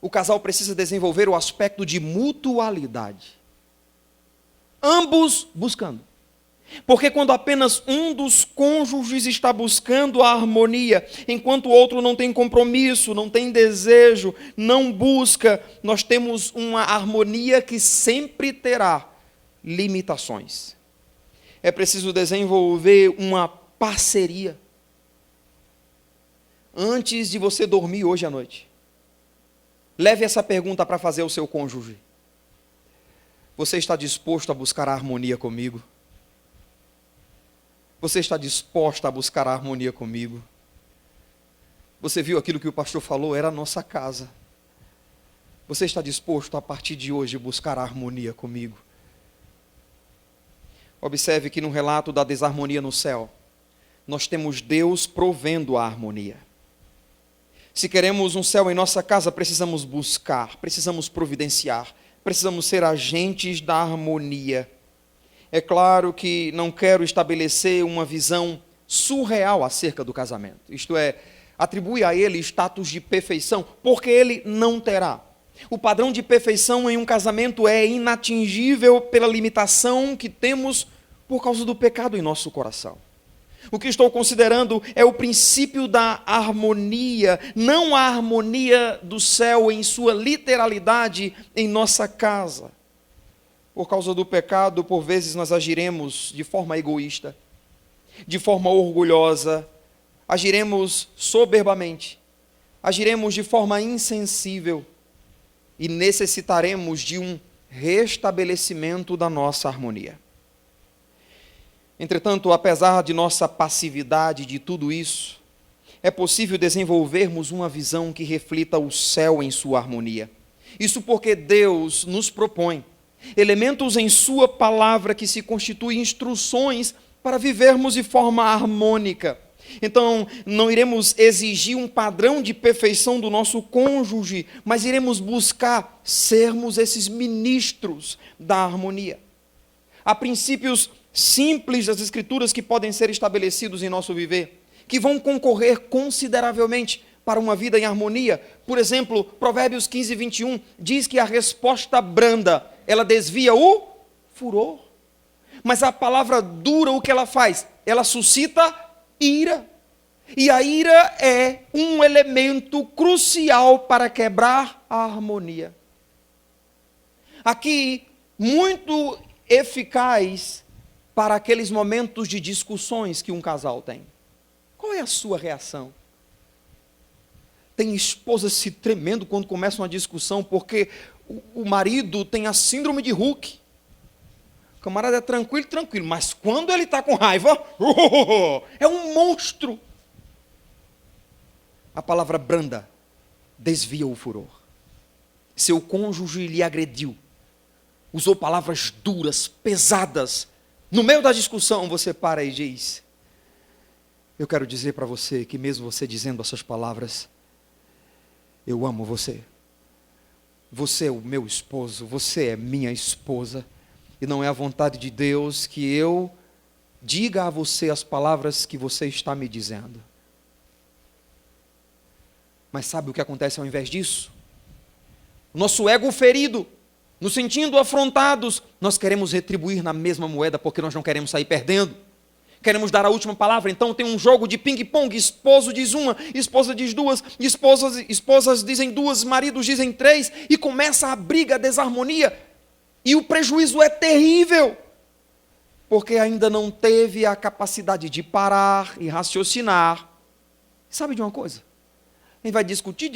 o casal precisa desenvolver o aspecto de mutualidade. Ambos buscando. Porque quando apenas um dos cônjuges está buscando a harmonia, enquanto o outro não tem compromisso, não tem desejo, não busca, nós temos uma harmonia que sempre terá limitações. É preciso desenvolver uma parceria. Antes de você dormir hoje à noite, leve essa pergunta para fazer ao seu cônjuge. Você está disposto a buscar a harmonia comigo? Você está disposta a buscar a harmonia comigo? Você viu aquilo que o pastor falou? Era a nossa casa. Você está disposto a partir de hoje buscar a harmonia comigo? Observe que no relato da desarmonia no céu, nós temos Deus provendo a harmonia. Se queremos um céu em nossa casa, precisamos buscar, precisamos providenciar, precisamos ser agentes da harmonia. É claro que não quero estabelecer uma visão surreal acerca do casamento. Isto é, atribui a ele status de perfeição, porque ele não terá. O padrão de perfeição em um casamento é inatingível pela limitação que temos por causa do pecado em nosso coração. O que estou considerando é o princípio da harmonia, não a harmonia do céu em sua literalidade em nossa casa. Por causa do pecado, por vezes nós agiremos de forma egoísta, de forma orgulhosa, agiremos soberbamente, agiremos de forma insensível e necessitaremos de um restabelecimento da nossa harmonia. Entretanto, apesar de nossa passividade de tudo isso, é possível desenvolvermos uma visão que reflita o céu em sua harmonia. Isso porque Deus nos propõe elementos em sua palavra que se constituem instruções para vivermos de forma harmônica. Então, não iremos exigir um padrão de perfeição do nosso cônjuge, mas iremos buscar sermos esses ministros da harmonia. Há princípios simples das Escrituras que podem ser estabelecidos em nosso viver, que vão concorrer consideravelmente para uma vida em harmonia. Por exemplo, Provérbios 15, 21 diz que a resposta branda, ela desvia o furor. Mas a palavra dura, o que ela faz? Ela suscita ira. E a ira é um elemento crucial para quebrar a harmonia. Aqui, muito eficaz para aqueles momentos de discussões que um casal tem. Qual é a sua reação? Tem esposas se tremendo quando começa uma discussão, porque o marido tem a síndrome de Hulk. O camarada é tranquilo, tranquilo, mas quando ele está com raiva, é um monstro. A palavra branda desvia o furor. Seu cônjuge lhe agrediu, usou palavras duras, pesadas. No meio da discussão, você para e diz: eu quero dizer para você que mesmo você dizendo essas palavras, eu amo você. Você é o meu esposo, você é minha esposa. E não é a vontade de Deus que eu diga a você as palavras que você está me dizendo. Mas sabe o que acontece ao invés disso? Nosso ego ferido, nos sentindo afrontados, nós queremos retribuir na mesma moeda, porque nós não queremos sair perdendo. Queremos dar a última palavra. Então tem um jogo de ping-pong. Esposo diz uma, esposa diz duas, esposas dizem duas, maridos dizem três, e começa a briga, a desarmonia. E o prejuízo é terrível, porque ainda não teve a capacidade de parar e raciocinar. Sabe de uma coisa? A gente vai discutir,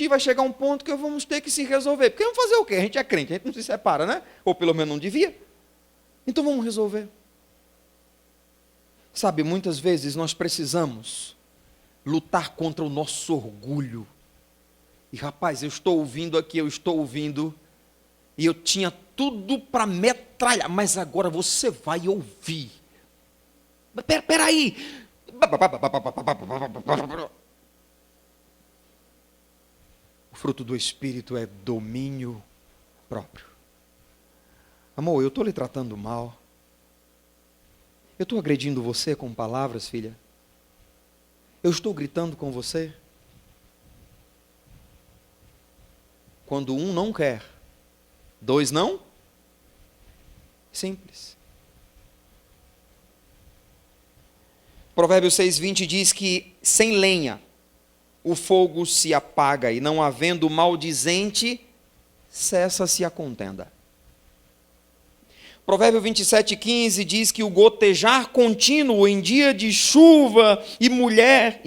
vai chegar um ponto que vamos ter que se resolver. Porque vamos fazer o quê? A gente é crente, a gente não se separa, né? Ou pelo menos não devia. Então vamos resolver. Sabe, muitas vezes nós precisamos lutar contra o nosso orgulho. E rapaz, eu estou ouvindo, e eu tinha tudo para metralhar, mas agora você vai ouvir. Peraí. O fruto do Espírito é domínio próprio. Amor, eu estou lhe tratando mal. Eu estou agredindo você com palavras, filha? Eu estou gritando com você? Quando um não quer, dois não? Simples. Provérbios 6:20 diz que sem lenha o fogo se apaga, e não havendo maldizente, cessa-se a contenda. Provérbio 27:15 diz que o gotejar contínuo em dia de chuva e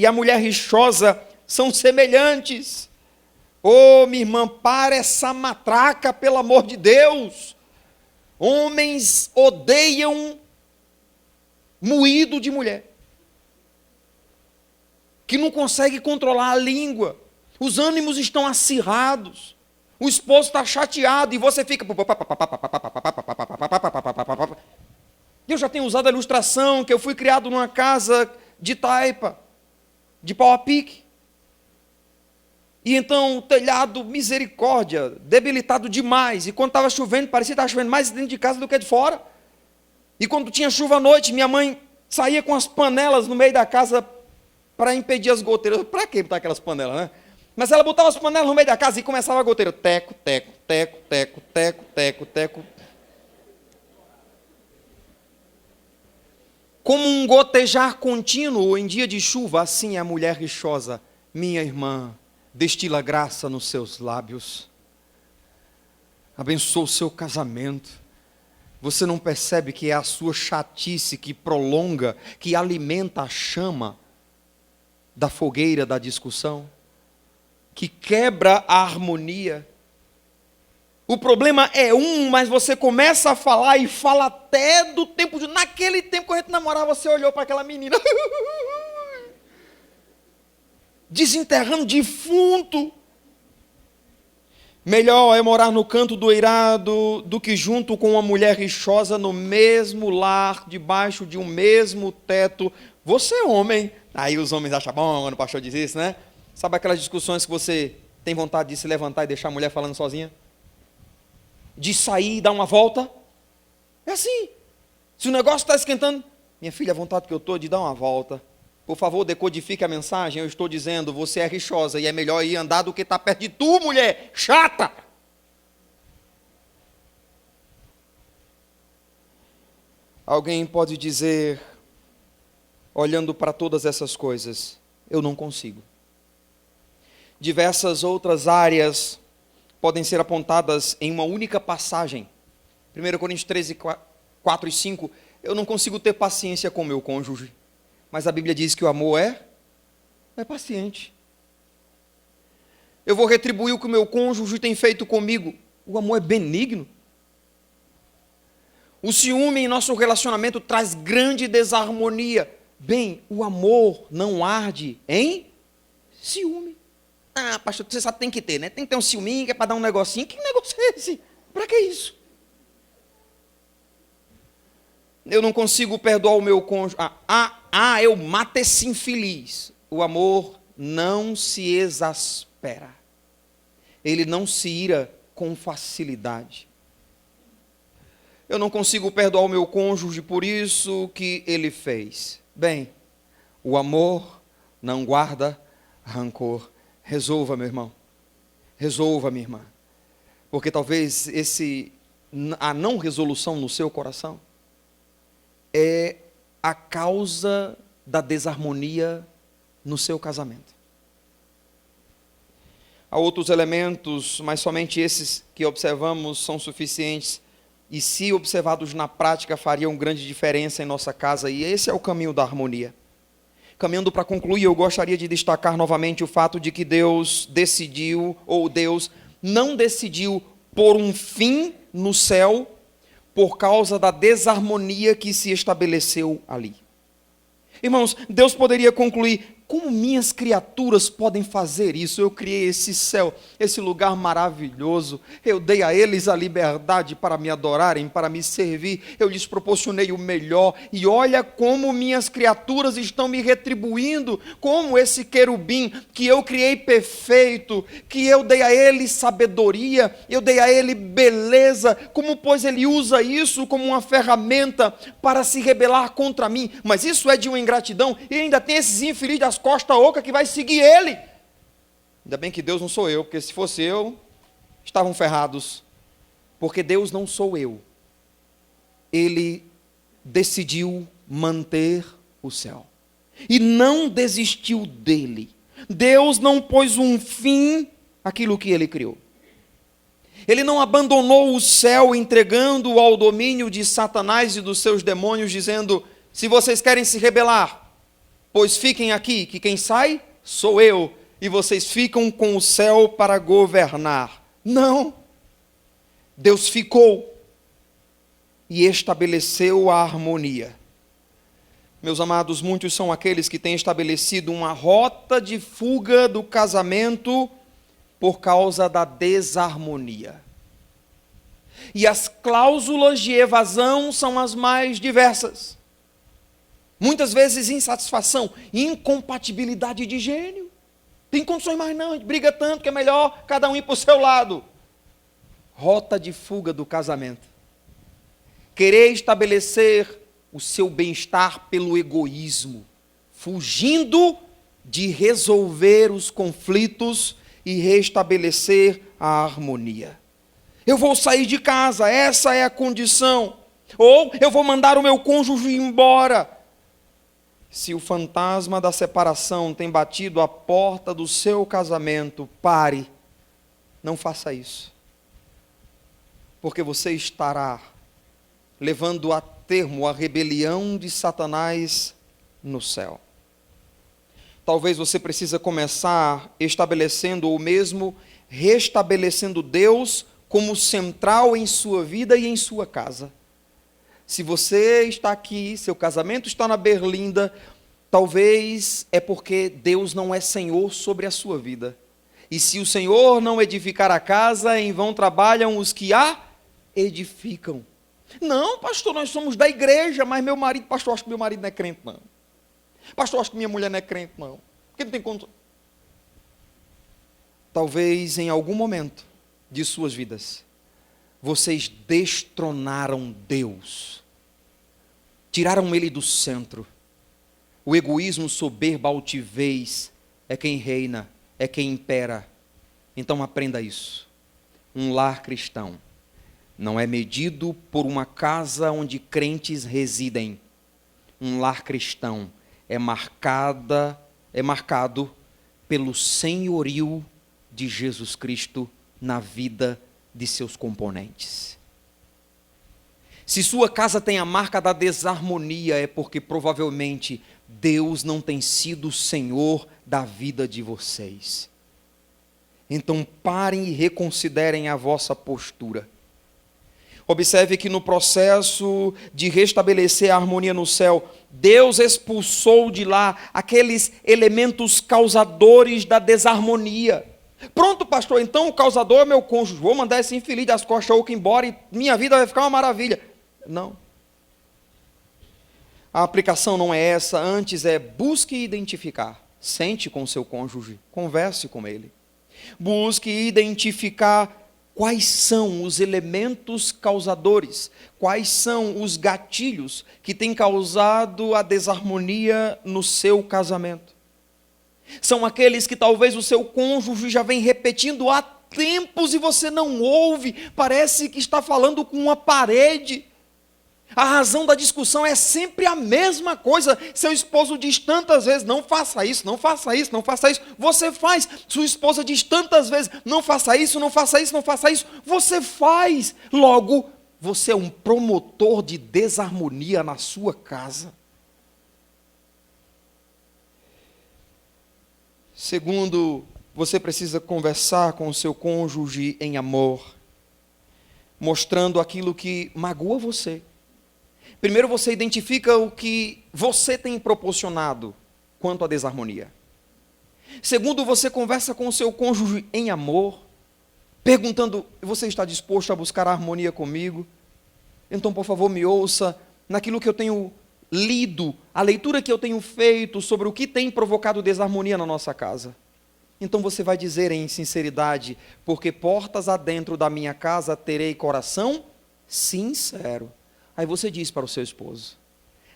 a mulher rixosa são semelhantes. Ô, minha irmã, para essa matraca, pelo amor de Deus. Homens odeiam moído de mulher, que não consegue controlar a língua. Os ânimos estão acirrados. O esposo está chateado e você fica... Eu já tenho usado a ilustração que eu fui criado numa casa de taipa, de pau a pique. E então o telhado, misericórdia, debilitado demais. E quando estava chovendo, parecia que estava chovendo mais dentro de casa do que de fora. E quando tinha chuva à noite, minha mãe saía com as panelas no meio da casa para impedir as goteiras. Para que botar aquelas panelas, né? Mas ela botava as panelas no meio da casa e começava a goteira. Teco, teco, teco, teco, teco, teco, teco. Como um gotejar contínuo em dia de chuva, assim é a mulher rixosa. Minha irmã, destila graça nos seus lábios. Abençoa o seu casamento. Você não percebe que é a sua chatice que prolonga, que alimenta a chama da fogueira da discussão? Que quebra a harmonia. O problema é mas você começa a falar e fala até do tempo de... Naquele tempo que a gente namorava, você olhou para aquela menina. Desenterrando defunto. Melhor é morar no canto do eirado do que junto com uma mulher rixosa no mesmo lar, debaixo de um mesmo teto. Você é homem. Aí os homens acham bom quando o pastor diz isso, né? Sabe aquelas discussões que você tem vontade de se levantar e deixar a mulher falando sozinha? De sair e dar uma volta? É assim. Se o negócio está esquentando, minha filha, a vontade que eu estou de dar uma volta. Por favor, decodifique a mensagem. Eu estou dizendo, você é rixosa e é melhor ir andar do que estar perto de tu, mulher chata. Alguém pode dizer, olhando para todas essas coisas, eu não consigo. Diversas outras áreas podem ser apontadas em uma única passagem. 1 Coríntios 13, 4 e 5. Eu não consigo ter paciência com meu cônjuge. Mas a Bíblia diz que o amor é paciente. Eu vou retribuir o que o meu cônjuge tem feito comigo. O amor é benigno. O ciúme em nosso relacionamento traz grande desarmonia. Bem, o amor não arde em ciúme. Ah, pastor, você sabe que tem que ter, né? Tem que ter um ciúminho que é para dar um negocinho. Que negócio é esse? Para que isso? Eu não consigo perdoar o meu cônjuge. Eu mato esse infeliz. O amor não se exaspera. Ele não se ira com facilidade. Eu não consigo perdoar o meu cônjuge por isso que ele fez. Bem, o amor não guarda rancor. Resolva, meu irmão. Resolva, minha irmã. Porque talvez a não resolução no seu coração é a causa da desarmonia no seu casamento. Há outros elementos, mas somente esses que observamos são suficientes e, se observados na prática, fariam grande diferença em nossa casa, e esse é o caminho da harmonia. Caminhando para concluir, eu gostaria de destacar novamente o fato de que Deus decidiu, ou Deus não decidiu pôr um fim no céu por causa da desarmonia que se estabeleceu ali. Irmãos, Deus poderia concluir: como minhas criaturas podem fazer isso? Eu criei esse céu, esse lugar maravilhoso. Eu dei a eles a liberdade para me adorarem, para me servir. Eu lhes proporcionei o melhor. E olha como minhas criaturas estão me retribuindo. Como esse querubim que eu criei perfeito, que eu dei a ele sabedoria, eu dei a ele beleza. Como, pois, ele usa isso como uma ferramenta para se rebelar contra mim? Mas isso é de uma ingratidão. E ainda tem esses infelizes das costa oca que vai seguir ele. Ainda bem que Deus não sou eu, porque se fosse eu, estavam ferrados. Porque Deus não sou eu. Ele decidiu manter o céu. E não desistiu dele. Deus não pôs um fim àquilo que ele criou. Ele não abandonou o céu, entregando-o ao domínio de Satanás e dos seus demônios, dizendo: se vocês querem se rebelar, pois fiquem aqui, que quem sai sou eu, e vocês ficam com o céu para governar. Não. Deus ficou e estabeleceu a harmonia. Meus amados, muitos são aqueles que têm estabelecido uma rota de fuga do casamento por causa da desarmonia. E as cláusulas de evasão são as mais diversas. Muitas vezes insatisfação, incompatibilidade de gênio. Tem condições mais não, a gente briga tanto que é melhor cada um ir para o seu lado. Rota de fuga do casamento. Querer estabelecer o seu bem-estar pelo egoísmo, fugindo de resolver os conflitos e restabelecer a harmonia. Eu vou sair de casa, essa é a condição. Ou eu vou mandar o meu cônjuge embora. Se o fantasma da separação tem batido a porta do seu casamento, pare, não faça isso. Porque você estará levando a termo a rebelião de Satanás no céu. Talvez você precise começar estabelecendo ou mesmo restabelecendo Deus como central em sua vida e em sua casa. Se você está aqui, seu casamento está na berlinda, talvez é porque Deus não é Senhor sobre a sua vida. E se o Senhor não edificar a casa, em vão trabalham os que a edificam. Não, pastor, nós somos da igreja, mas meu marido, pastor, acho que meu marido não é crente, não. Pastor, acho que minha mulher não é crente, não. Porque não tem conta. Talvez em algum momento de suas vidas, vocês destronaram Deus. Tiraram ele do centro. O egoísmo, soberba, altivez é quem reina, é quem impera. Então aprenda isso. Um lar cristão não é medido por uma casa onde crentes residem. Um lar cristão é marcado pelo senhorio de Jesus Cristo na vida de seus componentes. Se sua casa tem a marca da desarmonia, é porque provavelmente Deus não tem sido o Senhor da vida de vocês. Então parem e reconsiderem a vossa postura. Observe que no processo de restabelecer a harmonia no céu, Deus expulsou de lá aqueles elementos causadores da desarmonia. Pronto, pastor, então o causador é meu cônjuge, vou mandar esse infeliz das costas oco embora e minha vida vai ficar uma maravilha. Não. A aplicação não é essa, antes é busque identificar. Sente com o seu cônjuge, converse com ele. Busque identificar quais são os elementos causadores, quais são os gatilhos que têm causado a desarmonia no seu casamento. São aqueles que talvez o seu cônjuge já vem repetindo há tempos e você não ouve, parece que está falando com uma parede. A razão da discussão é sempre a mesma coisa. Seu esposo diz tantas vezes, não faça isso, não faça isso, não faça isso. Você faz. Sua esposa diz tantas vezes, não faça isso, não faça isso, não faça isso. Você faz. Logo, você é um promotor de desarmonia na sua casa. Segundo, você precisa conversar com o seu cônjuge em amor, mostrando aquilo que magoa você. Primeiro você identifica o que você tem proporcionado quanto à desarmonia. Segundo, você conversa com o seu cônjuge em amor, perguntando, você está disposto a buscar a harmonia comigo? Então, por favor, me ouça naquilo que eu tenho lido, a leitura que eu tenho feito sobre o que tem provocado desarmonia na nossa casa. Então você vai dizer em sinceridade, porque portas adentro da minha casa terei coração sincero. Aí você diz para o seu esposo,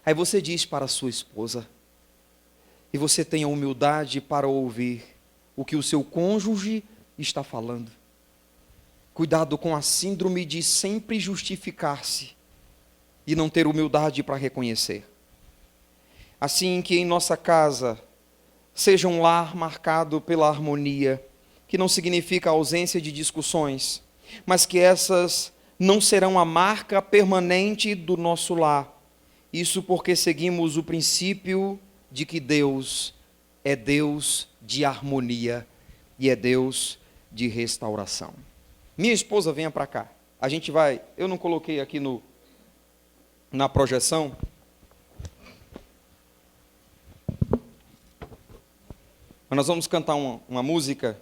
aí você diz para a sua esposa, e você tem a humildade para ouvir o que o seu cônjuge está falando. Cuidado com a síndrome de sempre justificar-se e não ter humildade para reconhecer. Assim que em nossa casa seja um lar marcado pela harmonia, que não significa a ausência de discussões, mas que essas não serão a marca permanente do nosso lar. Isso porque seguimos o princípio de que Deus é Deus de harmonia e é Deus de restauração. Minha esposa, venha para cá. A gente vai, eu não coloquei aqui na projeção. Mas nós vamos cantar uma música.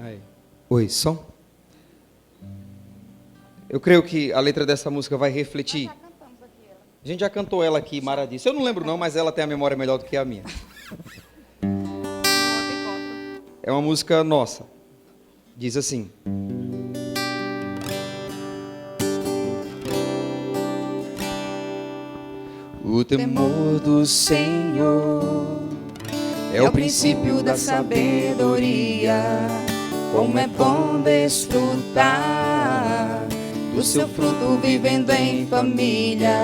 Aí. Oi, som? Eu creio que a letra dessa música vai refletir. Nós já cantamos aqui ela. A gente já cantou ela aqui, Mara disse. Eu não lembro não, mas ela tem a memória melhor do que a minha. É uma música nossa. Diz assim: o temor do Senhor é o princípio da sabedoria. Como é bom desfrutar do seu fruto vivendo em família.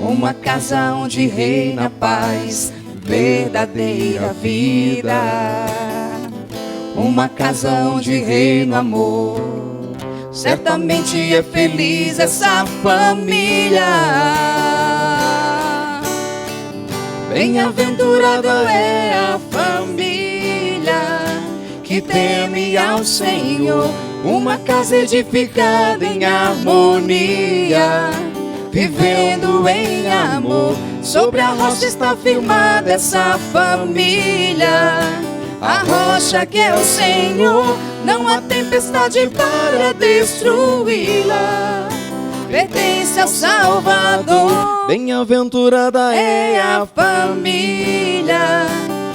Uma casa onde reina a paz, verdadeira vida. Uma casa onde reina o amor. Certamente é feliz essa família. Bem-aventurada é a família que teme ao Senhor, uma casa edificada em harmonia, vivendo em amor. Sobre a rocha está firmada essa família, a rocha que é o Senhor, não há tempestade para destruí-la, pertence ao Salvador. Bem-aventurada é a família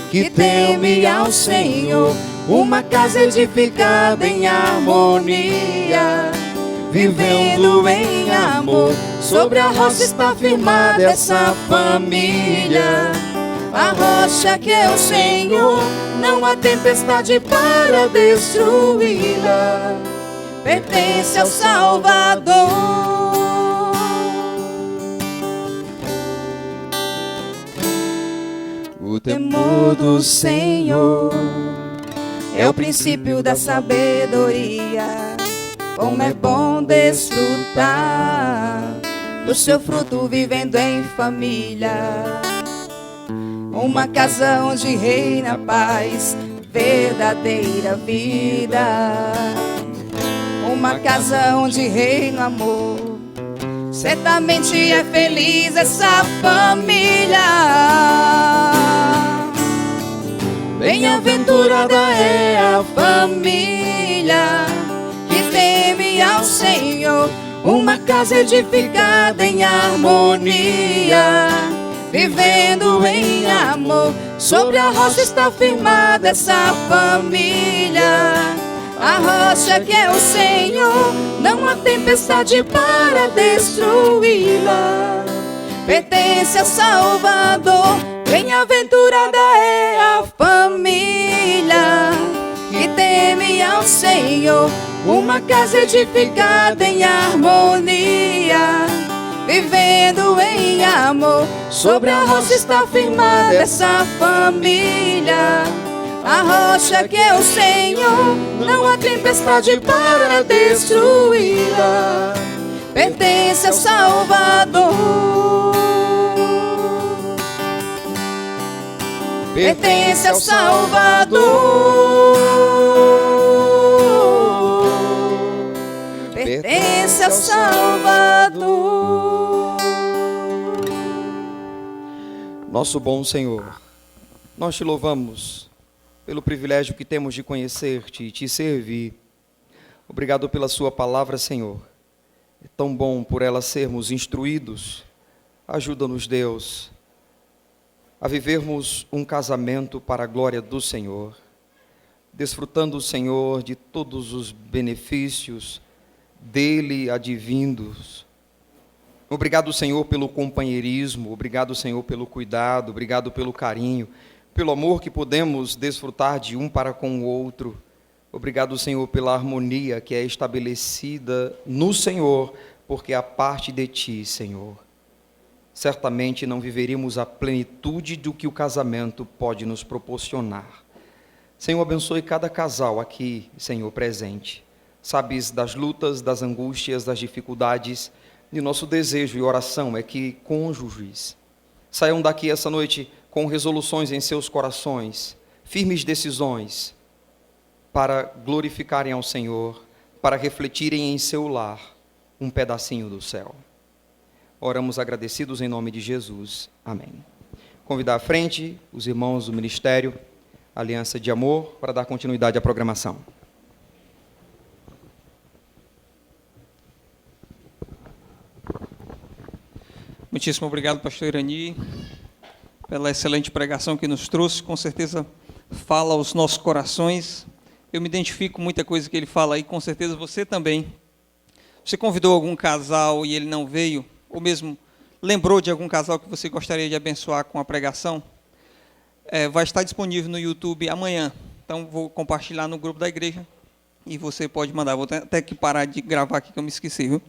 que teme ao Senhor, uma casa edificada em harmonia, vivendo em amor. Sobre a rocha está firmada essa família, a rocha que é o Senhor. Não há tempestade para destruí-la, pertence ao Salvador. O temor do Senhor é o princípio da sabedoria. Como é bom desfrutar do seu fruto vivendo em família. Uma casa onde reina a paz, verdadeira vida. Uma casa onde reina o amor. Certamente é feliz essa família. Bem-aventurada é a família que teme ao Senhor. Uma casa edificada em harmonia, vivendo em amor. Sobre a rocha está firmada essa família, a rocha que é o Senhor. Não há tempestade para destruí-la, pertence ao Salvador. Bem-aventurada é a família que teme ao Senhor. Uma casa edificada em harmonia, vivendo em amor. Sobre a rocha está firmada essa família, a rocha que é o Senhor. Não há tempestade para destruí-la, pertence ao Salvador. Pertence ao Salvador. Pertence ao Salvador. Nosso bom Senhor, nós te louvamos pelo privilégio que temos de conhecer-te e te servir. Obrigado pela sua palavra, Senhor. É tão bom por ela sermos instruídos. Ajuda-nos, Deus, a vivermos um casamento para a glória do Senhor, desfrutando, Senhor, de todos os benefícios dele advindos. Obrigado, Senhor, pelo companheirismo, obrigado, Senhor, pelo cuidado, obrigado pelo carinho, pelo amor que podemos desfrutar de um para com o outro. Obrigado, Senhor, pela harmonia que é estabelecida no Senhor, porque a parte de ti, Senhor, certamente não viveríamos a plenitude do que o casamento pode nos proporcionar. Senhor, abençoe cada casal aqui, Senhor, presente. Sabes das lutas, das angústias, das dificuldades, e nosso desejo e oração é que cônjuges saiam daqui essa noite com resoluções em seus corações, firmes decisões, para glorificarem ao Senhor, para refletirem em seu lar um pedacinho do céu. Oramos agradecidos em nome de Jesus. Amém. Convidar à frente os irmãos do Ministério Aliança de Amor para dar continuidade à programação. Muitíssimo obrigado, pastor Irani, pela excelente pregação que nos trouxe. Com certeza fala aos nossos corações. Eu me identifico com muita coisa que ele fala aí, com certeza você também. Você convidou algum casal e ele não veio, ou mesmo lembrou de algum casal que você gostaria de abençoar com a pregação? Vai estar disponível no YouTube amanhã. Então, vou compartilhar no grupo da igreja e você pode mandar. Vou até que parar de gravar aqui que eu me esqueci, viu?